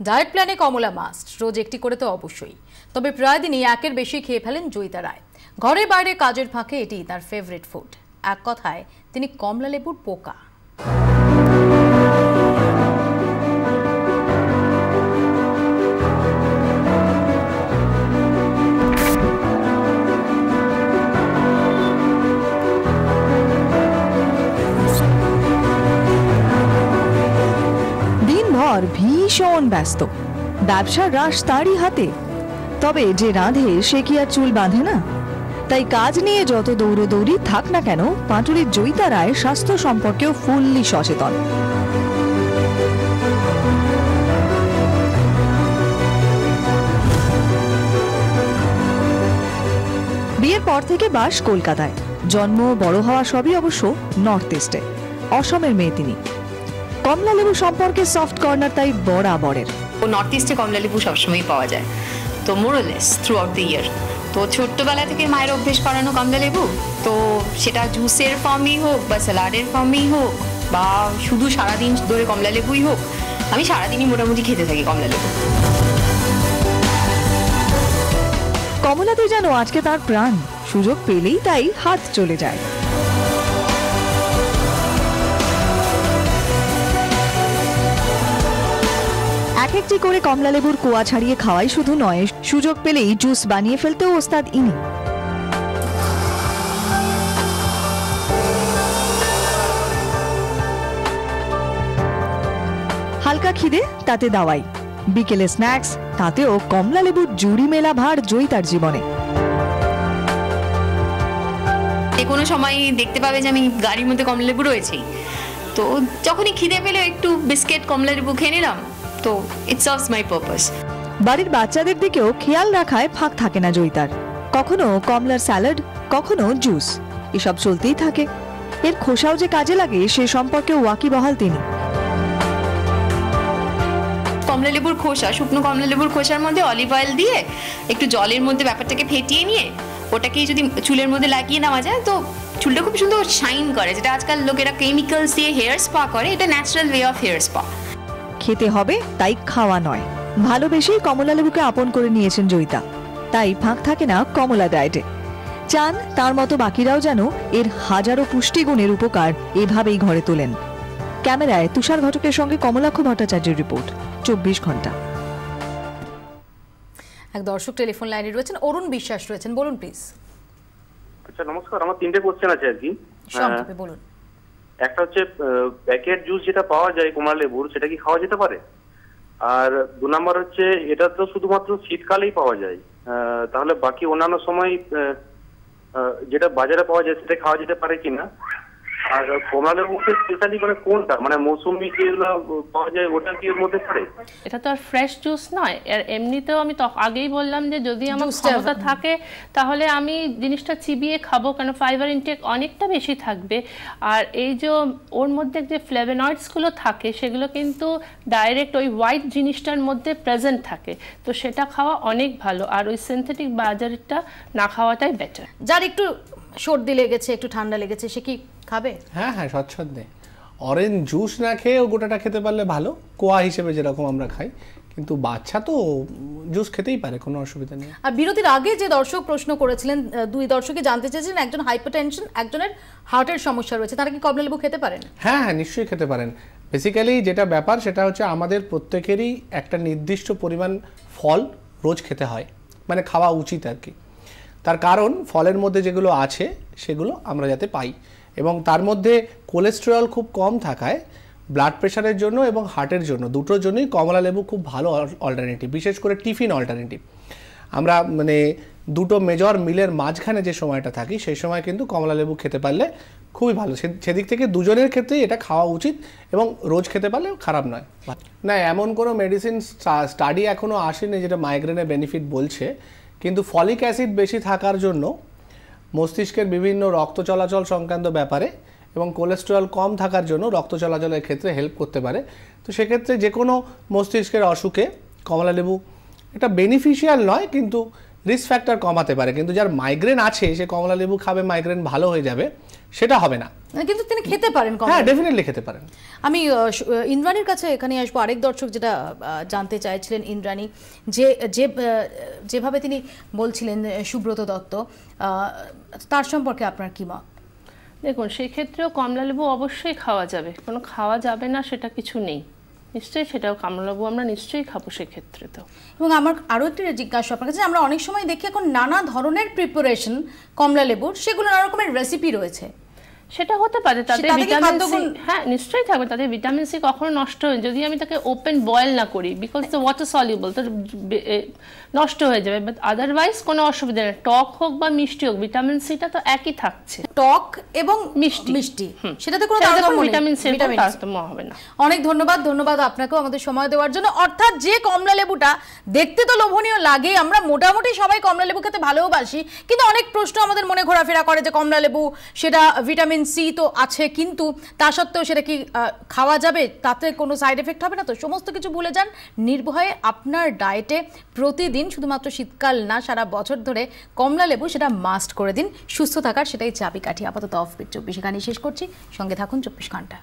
Diet প্ল্যানে কমলা must, রোজ একটি করে তো অবশ্যই। তবে প্রায় দিনই একের বেশি খেয়ে ফেলেন জয়িতা রায়। ঘরে বাইরে কাজের ফাঁকে এটি তার ফেভারিট ফুড। এক কথায় তিনি কমলা লেবুর পোকা। ভীষণ ব্যস্ত, ব্যবসার রাশ তারই হাতে। তবে যে রাঁধে সে কি আর চুল বাঁধে না? তাই কাজ নিয়ে যত দৌড়দৌড়ি থাক না কেন, পাটুলির জয়িতা রায় স্বাস্থ্য সম্পর্কেও ফুললি সচেতন। বিয়ের পর থেকে বাস কলকাতায়, জন্ম বড় হওয়া সবই অবশ্য নর্থ ইস্টে। অসমের মেয়ে তিনি। কমলা লেবু সম্পর্কে সফট কর্নার তাই বরাবরের। নর্থ ইস্টে কমলা লেবু সবসময় পাওয়া যায়, তো মোরলেস থ্রু আউট দ্য ইয়ার। তো ছোট্টবেলা থেকে মায়ের অভ্যেস করানো কমলা লেবু, তো সেটা জুসের ফর্মেই হোক বা স্যালাডের ফর্মেই হোক বা শুধু সারাদিন ধরে কমলা লেবুই হোক, আমি সারাদিনই মোটামুটি খেতে থাকি কমলা লেবু। কমলাতে যেন আজকে তার প্রাণ, সুযোগ পেলেই তাই হাত চলে যায়। এক একটি করে কমলা লেবুর কোয়া ছাড়িয়ে খাওয়াই শুধু নয়, সুযোগ পেলেই জুস বানিয়ে ফেলতেও ওস্তাদ ইনি। হালকা খিদে তাতে দাওয়াই, বিকেলে স্ন্যাক্স তাতেও কমলা লেবুর জুড়ি মেলা ভার জয়িতার জীবনে। কোনো সময় দেখতে পাবে যে আমি গাড়ির মধ্যে কমলা লেবু রয়েছেই, তো যখনই খিদে পেলে একটু বিস্কিট কমলা লেবু খেয়ে নিলাম, তো ইট সার্ভস মাই পারপাস। বাড়ির বাচ্চাদের দিকেও খেয়াল রাখায় ফাঁক থাকে না জয়িতার। কখনো কমলার স্যালাড, কখনো জুস, এসব চলতেই থাকে। এর খোসাও যে কাজে লাগে সে সম্পর্কে ওয়াকিবহাল তিনি। কমলা লেবুর খোসা, শুকনো কমলা লেবুর খোসার মধ্যে অলিভ অয়েল দিয়ে একটু জলের মধ্যে ব্যাপারটাকে ফেটিয়ে নিয়ে ওটাকে যদি চুলের মধ্যে লাগিয়ে নেওয়া যায়, তো চুলটা খুব সুন্দর শাইন করে। যেটা আজকাল লোকেরা কেমিক্যালস দিয়ে হেয়ার স্পা করে, এটা natural way of hair spa. খেতে হবে তাই খাওয়া নয়, ভালোবেসেই কমলা লেবুকে আপন করে নিয়েছেন জয়িতা। তাই ফাঁক থাকে না কমলা ডায়েটে। চান তার মতো বাকিরাও যেন এর হাজারো পুষ্টিগুণের উপকার এভাবেই ঘরে তোলেন। ক্যামেরায় তুষার ঘটকের সঙ্গে কমলাক্ষ ভট্টাচার্যের রিপোর্ট, 24 ঘন্টা। এক দর্শক টেলিফোন লাইনে রয়েছেন, অরুণ বিশ্বাস রয়েছেন, বলুন প্লিজ। আচ্ছা নমস্কার, আমার তিনটে কোশ্চেন আছে আর কি। সংক্ষেপে বলুন। একটা হচ্ছে প্যাকেট জুস যেটা পাওয়া যায় কমলা লেবুর, সেটা কি খাওয়া যেতে পারে? আর 2 নাম্বার হচ্ছে এটা তো শুধুমাত্র শীতকালেই পাওয়া যায়, তাহলে বাকি অন্যান্য সময় যেটা বাজারে পাওয়া যায় সেটা খাওয়া যেতে পারে কিনা? আর কমলা লেবুর স্পেশালি মানে কোনটা, মানে মৌসুমি যেগুলো পাওয়া যায় ওটা কি এর মধ্যে পড়ে? এটা তো আর ফ্রেশ জুস নয়। আর এমনিতেও আমি আগেই বললাম যে যদি আমার ক্ষমতা থাকে তাহলে আমি জিনিসটা চিবিয়ে খাবো, কারণ ফাইবার ইনটেক অনেকটা বেশি থাকবে। আর এই যে ওর মধ্যে যে ফ্লেভোনয়েডসগুলো থাকে সেগুলো কিন্তু ডাইরেক্ট ওই হোয়াইট জিনিসটার মধ্যে প্রেজেন্ট থাকে, তো সেটা খাওয়া অনেক ভালো। আর ওই সিনথেটিক বাজারেরটা না খাওয়াটাই বেটার। যার একটু সর্দি লেগেছে, একটু ঠান্ডা লেগেছে, সে কি খাবে? হ্যাঁ হ্যাঁ, স্বচ্ছন্দে অরেঞ্জ জুস না খেয়ে গোটাটা খেতে পারলে ভালো, কোয়া হিসেবে যেরকম আমরা খাই। কিন্তু বাচ্চা তো জুস খেতেই পারে, কোনো অসুবিধা নেই। আর বিরতির আগে যে দর্শক প্রশ্ন করেছিলেন, 2 দর্শকই জানতে চেয়েছিলেন, একজন হাইপারটেনশন, একজনের হার্টের সমস্যা রয়েছে, তারা কি কমলা লেবু খেতে পারেন? হ্যাঁ হ্যাঁ, নিশ্চয়ই খেতে পারেন। বেসিক্যালি যেটা ব্যাপার সেটা হচ্ছে আমাদের প্রত্যেকেরই একটা নির্দিষ্ট পরিমাণ ফল রোজ খেতে হয়, মানে খাওয়া উচিত আর কি। তার কারণ ফলের মধ্যে যেগুলো আছে সেগুলো আমরা যাতে পাই, এবং তার মধ্যে কোলেস্টেরল খুব কম থাকায় ব্লাড প্রেশারের জন্য এবং হার্টের জন্য দুটোর জন্যই কমলা লেবু খুব ভালো অল্টারনেটিভ, বিশেষ করে টিফিন অল্টারনেটিভ। আমরা মানে দুটো মেজর মিলের মাঝখানে যে সময়টা থাকি সেই সময় কিন্তু কমলা লেবু খেতে পারলে খুবই ভালো। সেদিক থেকে দুজনের ক্ষেত্রেই এটা খাওয়া উচিত, এবং রোজ খেতে পারলে খারাপ নয়। না, এমন কোনো মেডিসিন স্টাডি এখনও আসেনি যেটা মাইগ্রেনের বেনিফিট বলছে, কিন্তু ফলিক অ্যাসিড বেশি থাকার জন্য মস্তিষ্কের বিভিন্ন রক্ত চলাচল সংক্রান্ত ব্যাপারে এবং কোলেস্টেরল কম থাকার জন্য রক্ত চলাচলের ক্ষেত্রে হেল্প করতে পারে। তো সেক্ষেত্রে যে কোনো মস্তিষ্কের অসুখে কমলা লেবু এটা বেনিফিশিয়াল নয়, কিন্তু রিস্ক ফ্যাক্টর কমাতে পারে, কিন্তু যার মাইগ্রেন আছে সে কমলা লেবু খাবে মাইগ্রেন ভালো হয়ে যাবে সেটা হবে না। কিন্তু তিনি খেতে পারেন কমলা? হ্যাঁ, ডেফিনেটলি খেতে পারেন। আমি ইন্দ্রাণীর কাছে এখানে আসবো। আরেক দর্শক যেটা জানতে চাইছিলেন ইন্দ্রাণী, যেভাবে তিনি বলছিলেন সুব্রত দত্ত, তার সম্পর্কে আপনার কি মত? দেখুন, সেই ক্ষেত্রেও কমলা লেবু অবশ্যই খাওয়া যাবে, কোনো খাওয়া যাবে না সেটা কিছু নেই, নিশ্চয়ই সেটাও কমলা লেবু আমরা নিশ্চয়ই খাবো সেক্ষেত্রে। তো এবং আমার আরও একটি জিজ্ঞাসা আপনার কাছে, আমরা অনেক সময় দেখি এখন নানা ধরনের প্রিপারেশন কমলা লেবুর, সেগুলো নানা রকমের রেসিপি রয়েছে, সেটা হতে পারে তাদের ভিটামিন সি, হ্যাঁ নিশ্চয়ই থাকবে, তাদের ভিটামিন সি কখনো নষ্ট হয় যদি আমি তাকে ওপেন বয়েল না করি, বিকজ দ্য ওয়াটার সলিউবল, তো নষ্ট হয়ে যাবে। বাট আদারওয়াইজ কোনো অসুবিধা নেই, টক হোক বা মিষ্টি হোক ভিটামিন সিটা তো একই থাকছে, টক এবং মিষ্টি সেটাতে কোনো তারতম্য নেই, ভিটামিন সি তারতম্য হবে না। অনেক ধন্যবাদ আপনাকেও আমাদের সময় দেওয়ার জন্য। অর্থাৎ যে কমলা লেবুটা দেখতে তো লোভনীয় লাগে, আমরা মোটামুটি সবাই কমলা লেবু খেতে ভালোবাসি, কিন্তু অনেক প্রশ্ন আমাদের মনে ঘোরাফেরা করে যে কমলা লেবু সেটা ভিটামিন সি তো আছে, কিন্তু তা সত্ত্বেও সেটা কি খাওয়া যাবে, তাতে কোনো সাইড এফেক্ট হবে না? তো সমস্ত কিছু ভুলে যান, নির্ভয়ে আপনার ডায়েটে প্রতিদিন, শুধুমাত্র শীতকাল না সারা বছর ধরে কমলা লেবু সেটা মাস্ট করে দিন। সুস্থ থাকার সেটাই চাবিকাঠি। আপাতত অফবিট 24 এখানেই শেষ করছি, সঙ্গে থাকুন 24 ঘন্টা।